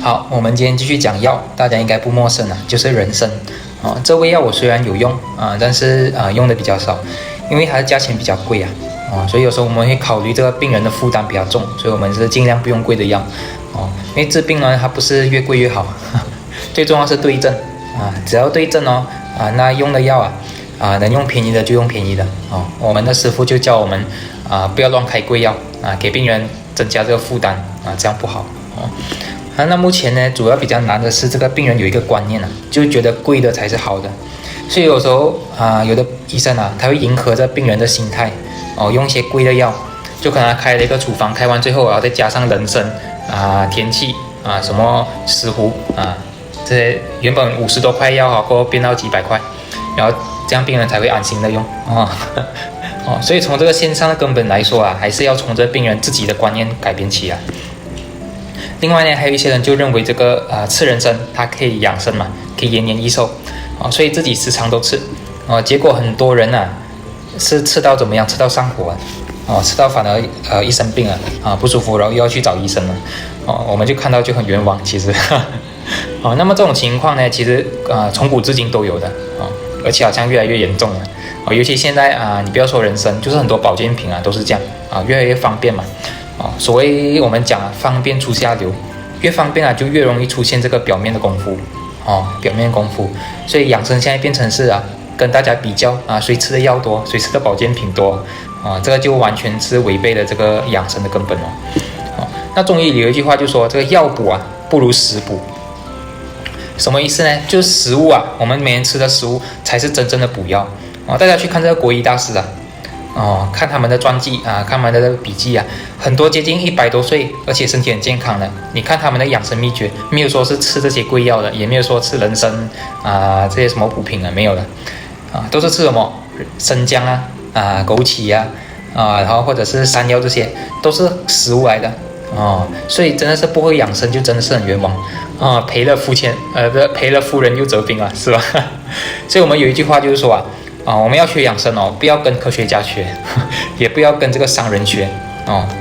好，我們今天繼續講藥，大家應該不陌生了，就是人參。這味藥我雖然有用但是用的比較少，因為它的價錢比較貴所以有時候我們會考慮這個病人的負擔比較重，所以我們是盡量不用貴的藥因為治病呢，它不是越貴越好，最重要是對症只要對症那用的藥能用便宜的就用便宜的我們的師父就教我們不要亂開貴藥給病人增加這個負擔這樣不好那目前呢，主要比較難的是這個病人有一個觀念就覺得貴的才是好的，所以有时候有的醫生他會迎合這病人的心態用一些貴的藥，就可能他開了一個處方，開完最後再加上人參天氣什麼石斛這些原本50多塊藥過後變到幾百塊，然後這樣病人才會安心的用所以從這個線上的根本來說還是要從這病人自己的觀念改變起來。另外呢，還有一些人就認為這個吃人參它可以養生嘛，可以延年益壽所以自己時常都吃結果很多人是吃到怎麼樣？吃到上火吃到反而一生病不舒服，然後又要去找醫生了我們就看到就很冤枉其實那麼這種情況呢，其實從古至今都有的而且好像越來越嚴重了尤其現在你不要說人參，就是很多保健品都是這樣越來越方便嘛所謂我們講方便出下流，越方便就越容易出現這個表面的功夫表面功夫，所以養生現在變成是跟大家比較誰吃的藥多，誰吃的保健品多這個就完全是違背了這個養生的根本那中醫裡有一句話就說，這個藥補不如食補。什麼意思呢？就是食物我們每天吃的食物才是真正的補藥大家去看這個國醫大師看他們的傳記看他們的筆記很多接近100多歲，而且身體很健康的。你看他們的養生秘訣，沒有說是吃這些貴藥的，也沒有說吃人參這些什麼補品沒有的都是吃什麼生薑枸杞然後或者是山藥，這些都是食物來的所以真的是不會養生，就真的是很冤枉賠了夫人又折兵是吧？所以我們有一句話就是說我們要學養生不要跟科学家學，也不要跟這個商人學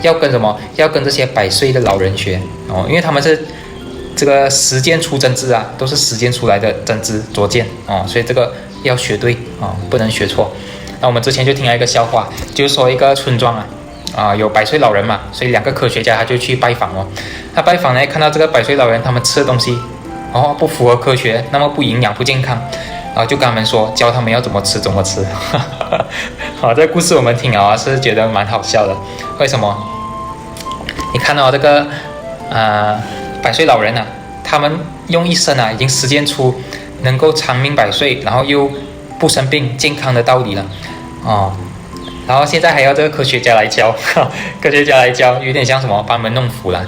要跟什麼？要跟這些100歲的老人學因為他們是這個實踐出真知都是實踐出來的真知灼見所以這個要學對不能學錯。那我們之前就聽了一個笑話，就是說一個村莊有100岁老人嘛，所以2個科學家他就去拜訪他拜訪呢，看到這個100岁老人他們吃的東西不符合科學，那麼不營養不健康就跟他們說，教他們要怎麼吃好，這個故事我们聽是覺得蠻好笑的。為什麼？你看到這個100歲老人他們用一生已經實踐出能夠長命100歲，然後又不生病健康的道理了然後現在還要這個科學家來教有點像什麼班门弄斧了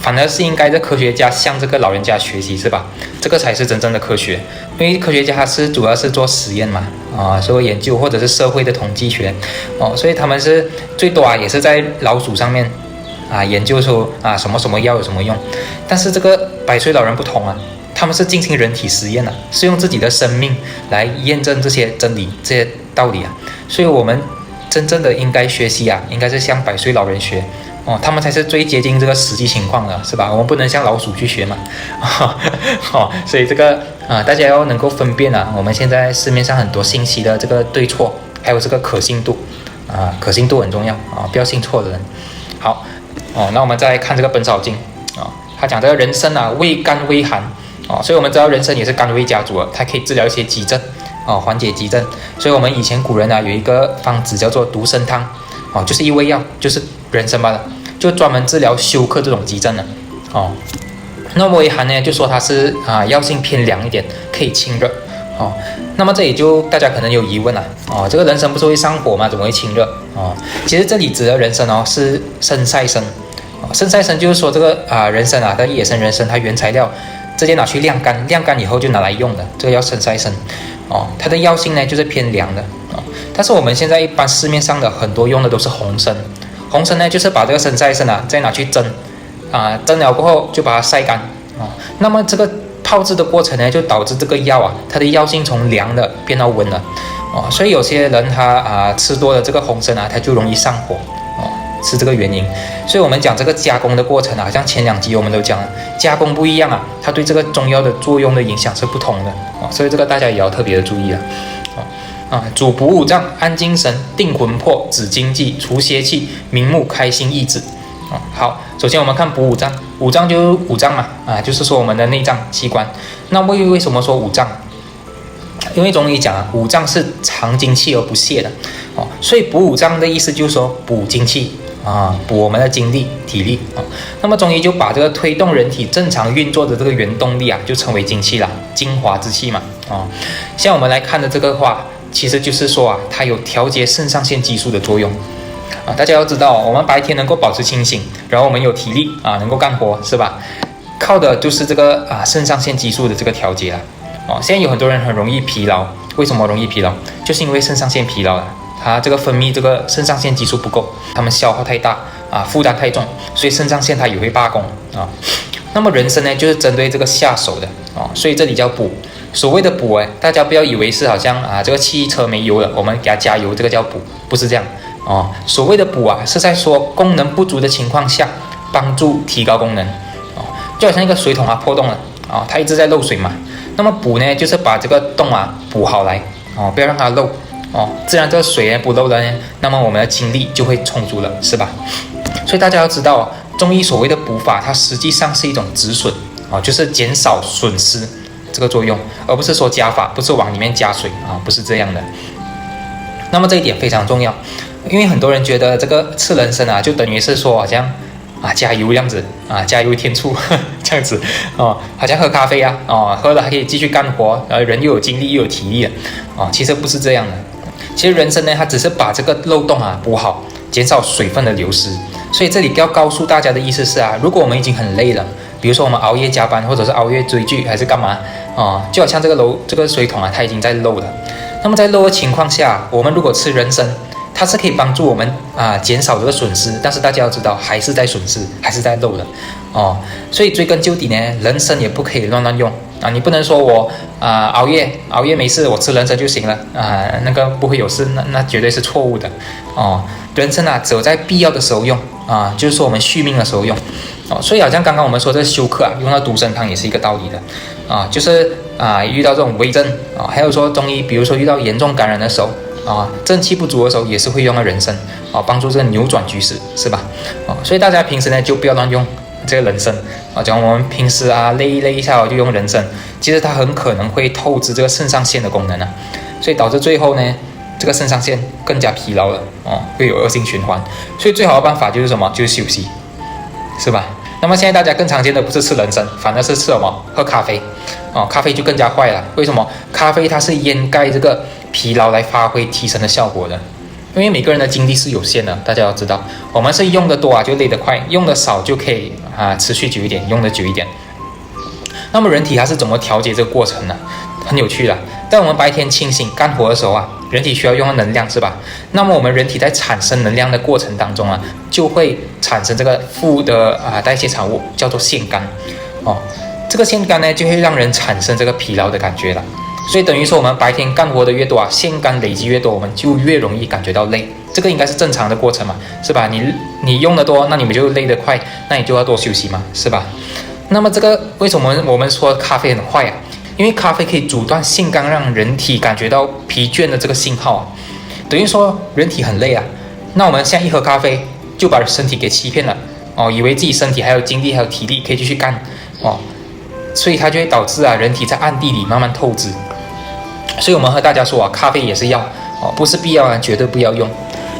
反而是應該這科學家向這個老人家學習，是吧？這個才是真正的科學，因為科學家他是主要是做實驗嘛社會研究或者是社會的統計學所以他們是最多也是在老鼠上面研究出什麼藥有什麼用。但是這個100歲老人不同他們是進行人體實驗是用自己的生命來驗證這些真理這些道理所以我們真正的應該學習應該是向100歲老人学他們才是最接近這個實際情況的，是吧？我們不能向老鼠去學嘛所以這個大家要能夠分辨我們現在市面上很多信息的這個對錯，還有這個可信度可信度很重要不要信錯的人。好那我們再來看這個本草經他講這個人參味甘微寒所以我們知道人參也是甘味家族它可以治療一些急症緩解急症。所以我們以前古人有一個方子叫做獨參湯就是一味藥，就是人參罷了，就專門治療休克這種急症的那麼微寒呢，就說它是藥性偏涼一點，可以清熱那麼這裡就大家可能有疑問這個人參不是會上火嗎？怎麼會清熱其實這裡指的人參是參賽參參賽參就是說這個人參的野生人參，它原材料直接拿去晾乾，晾乾以後就拿來用的，這個叫參賽參它的药性呢就是偏涼的但是我們現在一般市面上的很多用的都是紅參。紅參呢就是把這個參賽參再拿去蒸蒸了過後就把它曬乾那麼這個泡制的過程呢就導致這個藥它的藥性從涼的變到溫了所以有些人他吃多了這個紅參他就容易上火是這個原因。所以我們講這個加工的過程啊，好像前2集我們都講了，加工不一樣啊，它對這個中藥的作用的影響是不同的啊，所以這個大家也要特別的注意了。主補五臟，安精神，定魂魄，止驚悸，除邪氣，明目開心益智。好，首先我們看補五臟，五臟就是五臟嘛，就是說我們的內臟器官。那為什麼說五臟？因為中醫講啊，五臟是藏精氣而不泄的所以補五臟的意思就是說補精氣補我們的精力體力那麼中醫就把這個推動人體正常運作的這個原動力就稱為精氣啦，精華之氣嘛像我們來看的這個話，其實就是說它有調節腎上腺激素的作用大家要知道，我們白天能夠保持清醒，然後我們有體力能夠幹活，是吧？靠的就是這個腎上腺激素的這個調節啦現在有很多人很容易疲勞，為什麼容易疲勞？就是因為腎上腺疲勞了，它這個分泌這個腎上腺激素不夠，它們消耗太大負擔太重，所以腎上腺它也會罷工那麼人參呢，就是針對這個下手的所以這裡叫補。所謂的補大家不要以為是好像這個汽車沒油了，我們給它加油，這個叫補，不是這樣所謂的補是在說功能不足的情況下，幫助提高功能就好像一個水桶破洞了它一直在漏水嘛。那麼補呢，就是把這個洞補好來不要讓它漏自然這個水不漏了呢，那麼我們的精力就會充足了，是吧？所以大家要知道中醫所謂的補法，它實際上是一種止損就是減少損失這個作用，而不是說加法，不是往裡面加水不是這樣的。那麼這一點非常重要，因為很多人覺得這個吃人參就等於是說好像加油這樣子加油添醋這樣子好像喝咖啡喝了還可以繼續幹活，人又有精力又有體力了其實不是這樣的。其實人參呢，它只是把這個漏洞補好，減少水分的流失。所以這裡要告訴大家的意思是如果我們已經很累了，比如說我們熬夜加班，或者是熬夜追劇，還是幹嘛就好像這個水桶它已經在漏了。那麼在漏的情況下，我們如果吃人參，它是可以幫助我們減少這個損失，但是大家要知道還是在損失，還是在漏的所以追根究底呢，人參也不可以亂用你不能說我熬夜沒事，我吃人參就行了那個不會有事，那絕對是錯誤的人參只有在必要的時候用就是說我們續命的時候用所以好像剛剛我們說這個休克用到獨參湯也是一個道理的就是遇到這種危症還有說中醫比如說遇到嚴重感染的時候正氣不足的時候也是會用到人參幫助這個扭轉局勢，是吧所以大家平時呢就不要亂用這個人參講我們平時累一下就用人參，其實它很可能會透支這個腎上腺的功能所以導致最後呢這個腎上腺更加疲勞了會有惡性循環。所以最好的辦法就是什麼？就是休息，是吧？那麼現在大家更常見的不是吃人參，反而是吃什麼？喝咖啡咖啡就更加壞了。為什麼？咖啡它是掩蓋這個疲勞來發揮提神的效果的，因為每個人的精力是有限的，大家要知道，我们是用的多就累得快，用的少就可以持續久一點，用的久一點。那麼人體它是怎麼調節這個過程呢？很有趣的，在我們白天清醒幹活的時候人體需要用的能量是吧？那麼我們人體在產生能量的過程當中就會產生這個負的代謝產物，叫做腺苷這個腺苷呢就會讓人產生這個疲勞的感覺了。所以等於說我們白天幹活的越多腺苷累積越多，我們就越容易感覺到累。這個應該是正常的過程嘛，是吧？你用的多，那你們就累得快，那你就要多休息嘛，是吧？那麼這個為什麼我們說咖啡很壞因為咖啡可以阻斷腺苷讓人體感覺到疲倦的這個信號等於說人體很累那我們現在一喝咖啡就把身體給欺騙了以為自己身體還有精力還有體力可以繼續幹所以它就會導致人體在暗地裡慢慢透支。所以我們和大家說咖啡也是药不是必要絕对不要用。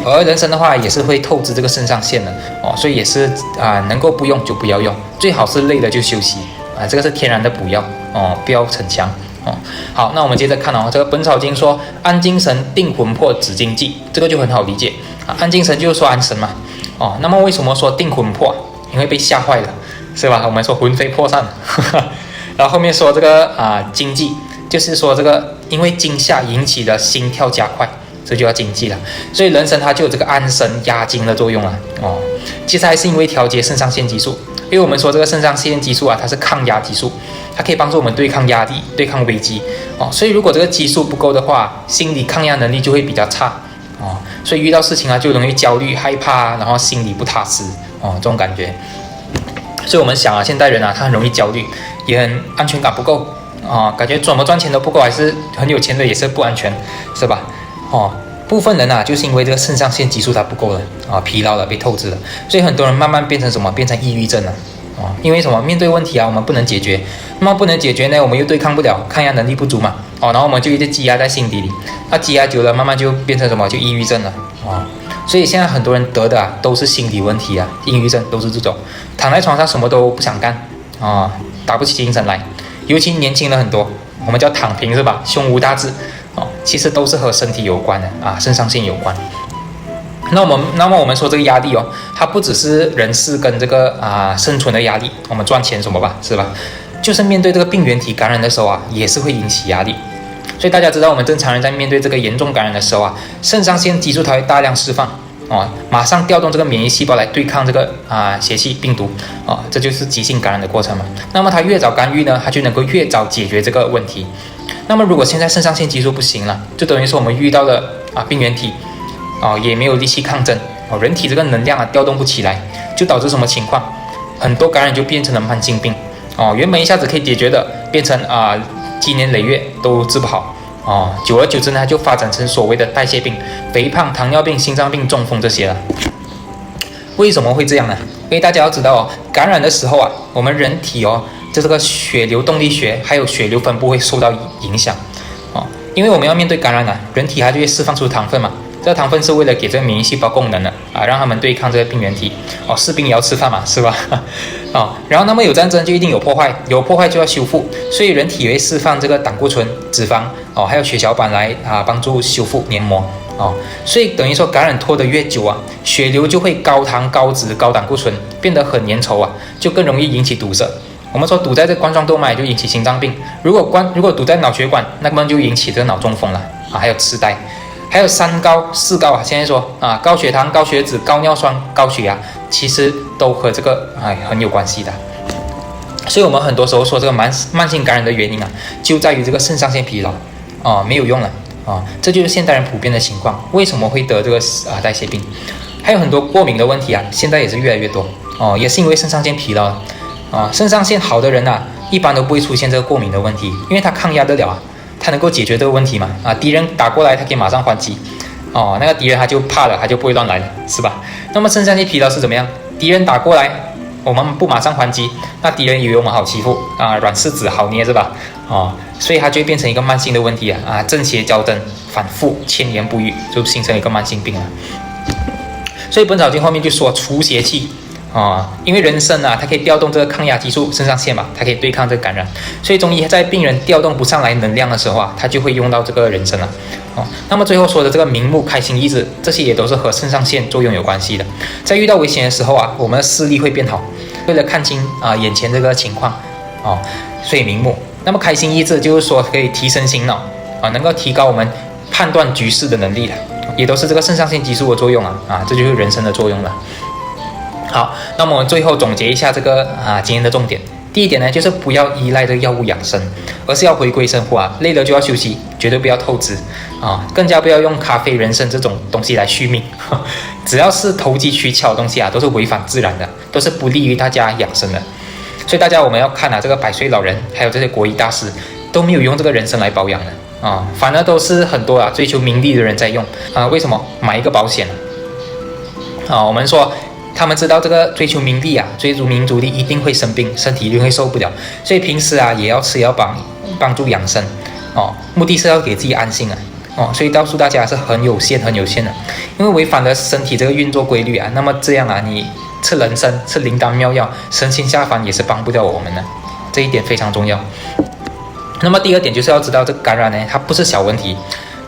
而人參的話也是會透支這個腎上腺的所以也是能夠不用就不要用，最好是累了就休息這個是天然的補藥不要逞強好，那我們接着看這個《本草經》說安精神、定魂魄、止驚悸，這個就很好理解安精神就是說安神嘛那麼為什麼說定魂魄？因為被嚇壞了，是吧？我們說魂飛魄散然後後面說這個驚悸，就是說這個因為驚嚇引起的心跳加快，這就要驚悸了。所以人參它就有這個安神壓驚的作用其實還是因為調節腎上腺激素，因為我們說這個腎上腺激素它是抗壓激素，它可以幫助我們對抗壓力、對抗危機所以如果這個激素不夠的話，心理抗壓能力就會比較差所以遇到事情啊就容易焦慮、害怕，然後心裡不踏實這種感覺。所以我們想啊，現代人啊，他很容易焦慮，也很安全感不夠感覺怎麼賺錢都不夠，還是很有錢的也是不安全，是吧？部分人啊，就是因為這個腎上腺激素它不夠了疲勞了，被透支了，所以很多人慢慢变成什麼？變成抑鬱症了因為什麼？面對問題啊，我們不能解決，那麼不能解決呢，我們又對抗不了，抗壓能力不足嘛然後我們就一直積壓在心底裡，那積壓久了，慢慢就變成什麼？就抑鬱症了所以現在很多人得的都是心理問題抑鬱症都是這種，躺在床上什麼都不想幹打不起精神來，尤其年輕了很多，我們叫躺平是吧？胸無大志其實都是和身體有關的腎上腺有關。那麼我們說這個壓力它不只是人事跟這個生存的壓力，我們賺錢什麼吧，是吧？就是面對這個病原體感染的時候也是會引起壓力。所以大家知道，我們正常人在面對這個嚴重感染的时候腎上腺激素它會大量釋放馬上調動這個免疫細胞來對抗這個邪氣病毒這就是急性感染的過程嘛。那麼它越早干預呢，它就能夠越早解決這個問題。那麼如果現在腎上腺激素不行了，就等於說我們遇到了病原體也沒有力氣抗爭人體這個能量調動不起來，就導致什麼情況？很多感染就變成了慢性病原本一下子可以解決的，变成積年累月都治不好久而久之呢，就發展成所謂的代謝病、肥胖、糖尿病、心臟病、中風這些了。為什麼會這樣呢？因為大家要知道感染的時候我們人體就這個血流動力學還有血流分布會受到影響因為我們要面對感染人體它就會釋放出糖分嘛。這個糖分是為了給這個免疫細胞功能的讓他們對抗這個病原體士兵也要吃飯嘛，是吧？然後那麼有戰爭就一定有破壞，有破壞就要修復，所以人體也會釋放這個膽固醇、脂肪還有血小板來幫助修復黏膜所以等於說感染拖得越久血流就會高糖、高脂、高膽固醇，變得很粘稠就更容易引起堵塞。我們說堵在這冠狀動脈就引起心臟病，如果堵在腦血管，那麼就引起這個腦中風了還有痴呆。還有3高4高現在說高血糖、高血脂、高尿酸、高血壓，其實都和這個很有關係的。所以我們很多時候說這個慢性感染的原因就在於這個腎上腺疲勞沒有用了這就是現代人普遍的情況。為什麼會得這個代謝病？還有很多過敏的問題現在也是越來越多也是因為腎上腺疲勞腎上腺好的人一般都不會出現這個過敏的問題，因為他抗壓得了他能夠解決這個問題嘛敵人打過來他可以馬上還擊那個敵人他就怕了，他就不會亂來了，是吧？那麼腎上腺疲勞是怎麼樣？敵人打過來我們不馬上還擊，那敵人以為我們好欺負軟柿子好捏，是吧所以它就會變成一個慢性的問題正邪交爭，反覆千言不癒，就形成一個慢性病了。所以本草經後面就說除邪氣因為人參它可以調動這個抗壓激素腎上腺嘛，它可以對抗這個感染，所以中醫在病人調動不上來能量的時候它就會用到這個人參那麼最後說的這個明目、開心、益智，這些也都是和腎上腺作用有關係的。在遇到危險的時候我們的視力會變好，為了看清眼前這個情況所以明目。那麼開心、益智就是說可以提升醒腦能夠提高我們判斷局勢的能力的，也都是這個腎上腺激素的作用這就是人參的作用了。好，那麼我們最後總結一下這個今天的重點。第一點呢，就是不要依賴這個藥物養生，而是要回歸生活累了就要休息，絕對不要透支更加不要用咖啡、人參這種東西來續命只要是投機取巧的東西都是違反自然的，都是不利於大家養生的。所以大家我們要看這個百歲老人還有這些國醫大師都沒有用這個人參來保養的反而都是很多追求名利的人在用為什麼？買一個保險我們說他們知道這個追求名利追逐名逐利一定會生病，身體一定會受不了，所以平时也要吃，也要幫助養生目的是要給自己安心所以告訴大家是很有限的，因為違反了身體這個運作規律那麼這樣你吃人參吃靈丹妙藥，神仙下凡也是幫不了我們的，這一點非常重要。那麼第二點就是要知道這個感染呢，它不是小問題，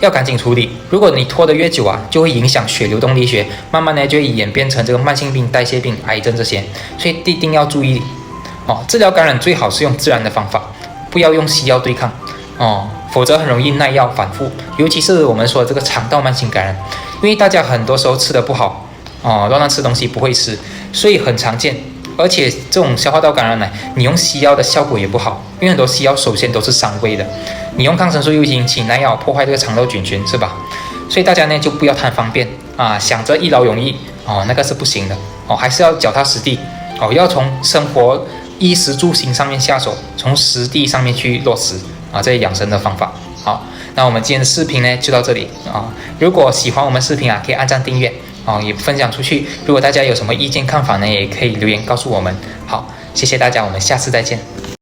要趕緊處理。如果你拖得越久就會影響血流动力学，慢慢呢就會演變成這個慢性病、代謝病、癌症這些，所以一定要注意治療感染最好是用自然的方法，不要用西藥对抗否則很容易耐药反复，尤其是我們說這個腸道慢性感染，因為大家很多時候吃得不好亂吃東西不會吃，所以很常見。而且這種消化道感染呢，你用西藥的效果也不好，因為很多西药首先都是傷胃的，你用抗生素又引起耐药，破壞這個腸道菌群，是吧？所以大家呢就不要貪方便啊，想着一勞永逸哦，那個是不行的哦，還是要腳踏實地哦，要從生活衣食住行上面下手，從實地上面去落實啊這些養生的方法。好，那我們今天的視頻呢就到這裡啊，如果喜歡我們視頻啊，可以按讚訂閱啊，也分享出去。如果大家有什麼意見看法呢，也可以留言告訴我們。好，謝謝大家，我們下次再見。